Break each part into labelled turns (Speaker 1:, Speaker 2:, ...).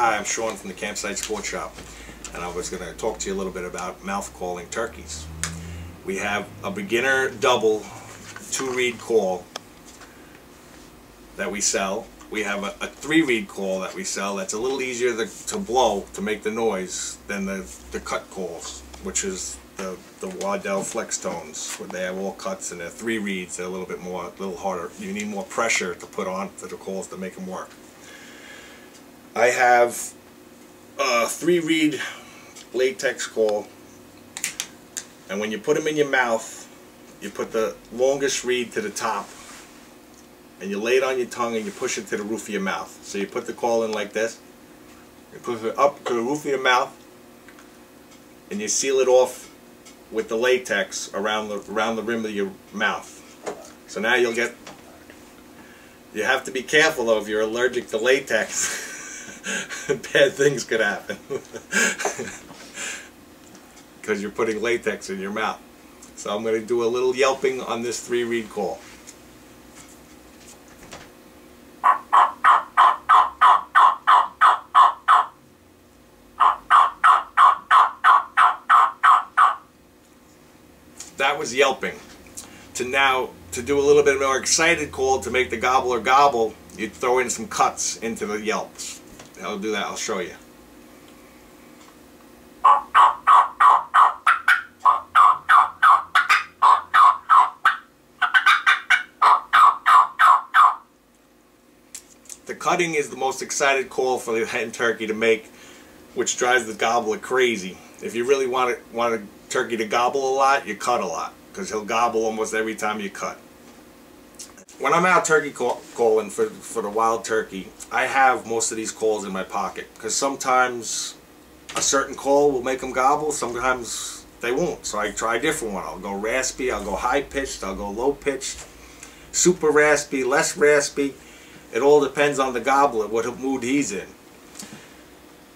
Speaker 1: Hi, I'm Shawn from the Campsite Sports Shop, and I was going to talk to you a little bit about mouth calling turkeys. We have a beginner double 2-reed call that we sell. We have a 3-reed call that we sell that's a little easier to blow, to make the noise, than the cut calls, which is the Waddell flex tones, where they have all cuts, and they're 3 reeds. They're a little harder. You need more pressure to put on to the calls to make them work. I have a 3-reed latex call, and when you put them in your mouth, you put the longest reed to the top, and you lay it on your tongue and you push it to the roof of your mouth. So you put the call in like this, you push it up to the roof of your mouth, and you seal it off with the latex around the rim of your mouth. So now you have to be careful though if you're allergic to latex. Bad things could happen because you're putting latex in your mouth. So I'm going to do a little yelping on this 3-reed call. That was yelping. To do a little bit more excited call, to make the gobbler gobble, you throw in some cuts into the yelps. I'll do that. I'll show you. The cutting is the most excited call for the hen turkey to make, which drives the gobbler crazy. If you really want a turkey to gobble a lot, you cut a lot, because he'll gobble almost every time you cut. When I'm out turkey calling for the wild turkey, I have most of these calls in my pocket, because sometimes a certain call will make them gobble, sometimes they won't. So I try a different one. I'll go raspy, I'll go high pitched, I'll go low pitched, super raspy, less raspy. It all depends on the gobbler, what mood he's in.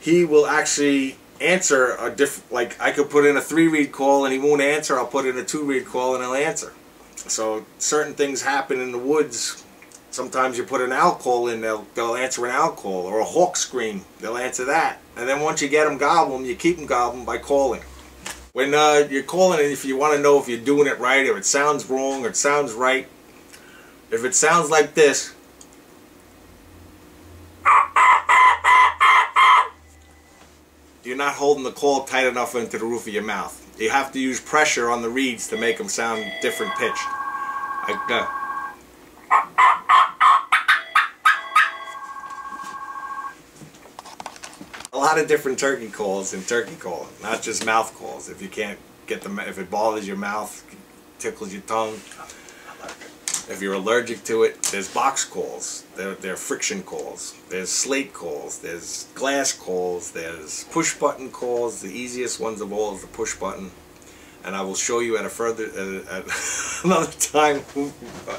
Speaker 1: He will actually answer a different, like I could put in a 3-reed call and he won't answer. I'll put in a 2-reed call and he'll answer. So certain things happen in the woods. Sometimes you put an owl call in, they'll answer an owl call, or a hawk scream, they'll answer that. And then once you get them gobbling, you keep them gobbling by calling. When you're calling it, if you want to know if you're doing it right, or it sounds wrong, or it sounds right, if it sounds like this, you're not holding the call tight enough into the roof of your mouth. You have to use pressure on the reeds to make them sound different pitched. Like a lot of different turkey calls in turkey calling, not just mouth calls. If you can't get them, if it bothers your mouth, tickles your tongue. If you're allergic to it, there's box calls, there are friction calls, there's slate calls, there's glass calls, there's push button calls. The easiest ones of all is the push button, and I will show you at another time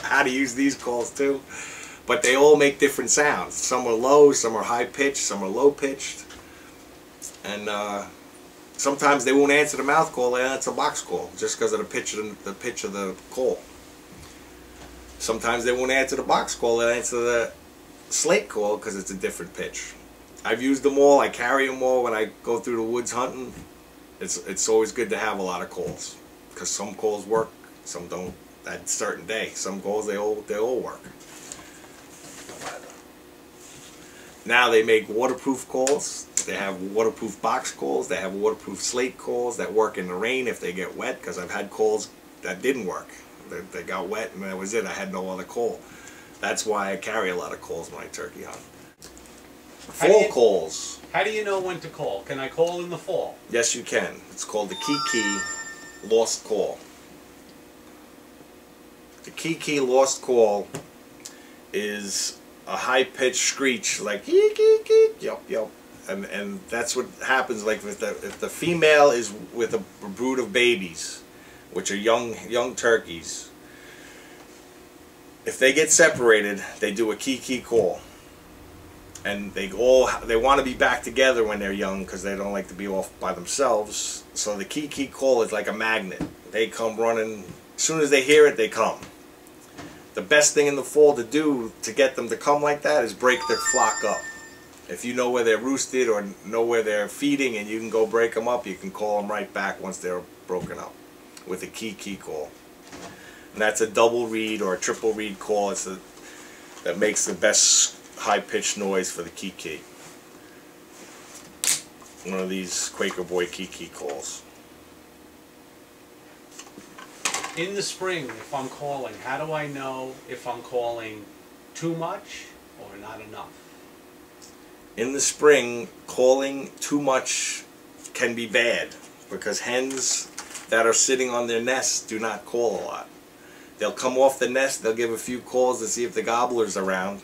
Speaker 1: how to use these calls too. But they all make different sounds. Some are low, some are high pitched, some are low pitched, and sometimes they won't answer the mouth call. They answer a box call just because of the pitch of the call. Sometimes they won't answer the box call, they answer the slate call because it's a different pitch. I've used them all, I carry them all when I go through the woods hunting. It's always good to have a lot of calls, because some calls work, some don't at a certain day. Some calls, they all work. Now they make waterproof calls. They have waterproof box calls, they have waterproof slate calls that work in the rain if they get wet, because I've had calls that didn't work. They got wet and that was it. I had no other call. That's why I carry a lot of calls when I turkey hunt. Fall calls.
Speaker 2: How do you know when to call? Can I call in the fall?
Speaker 1: Yes, you can. It's called the kiki lost call. The kiki lost call is a high-pitched screech like eek, eek, eek, yelp, yelp. And that's what happens, like if the female is with a brood of babies, which are young turkeys. If they get separated, they do a kiki call, and they want to be back together when they're young because they don't like to be off by themselves. So the kiki call is like a magnet. They come running as soon as they hear it. They come. The best thing in the fall to do to get them to come like that is break their flock up. If you know where they're roosted or know where they're feeding and you can go break them up, you can call them right back once they're broken up with a kiki call. And that's a double reed or a triple reed call. That makes the best high-pitched noise for the kiki. One of these Quaker Boy kiki calls.
Speaker 2: In the spring, if I'm calling, how do I know if I'm calling too much or not enough?
Speaker 1: In the spring, calling too much can be bad because hens that are sitting on their nests do not call a lot. They'll come off the nest, they'll give a few calls to see if the gobbler's around,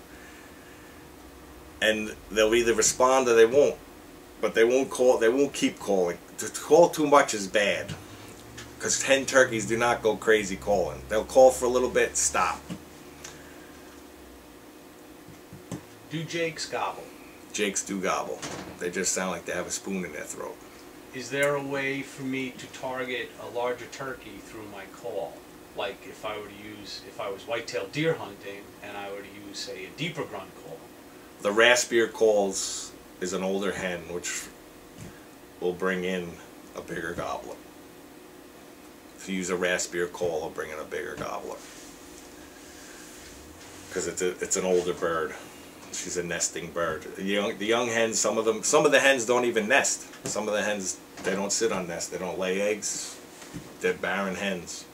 Speaker 1: and they'll either respond or they won't. But they won't call, they won't keep calling. To call too much is bad because hen turkeys do not go crazy calling. They'll call for a little bit, stop.
Speaker 2: Do jakes gobble?
Speaker 1: Jakes do gobble. They just sound like they have a spoon in their throat.
Speaker 2: Is there a way for me to target a larger turkey through my call? Like if I was white-tailed deer hunting and I were to use, say, a deeper grunt call.
Speaker 1: The raspier calls is an older hen which will bring in a bigger gobbler. If you use a raspier call, it'll bring in a bigger gobbler. Because it's an older bird. She's a nesting bird. The young hens, some of the hens don't even nest. Some of the hens, they don't sit on nests. They don't lay eggs. They're barren hens.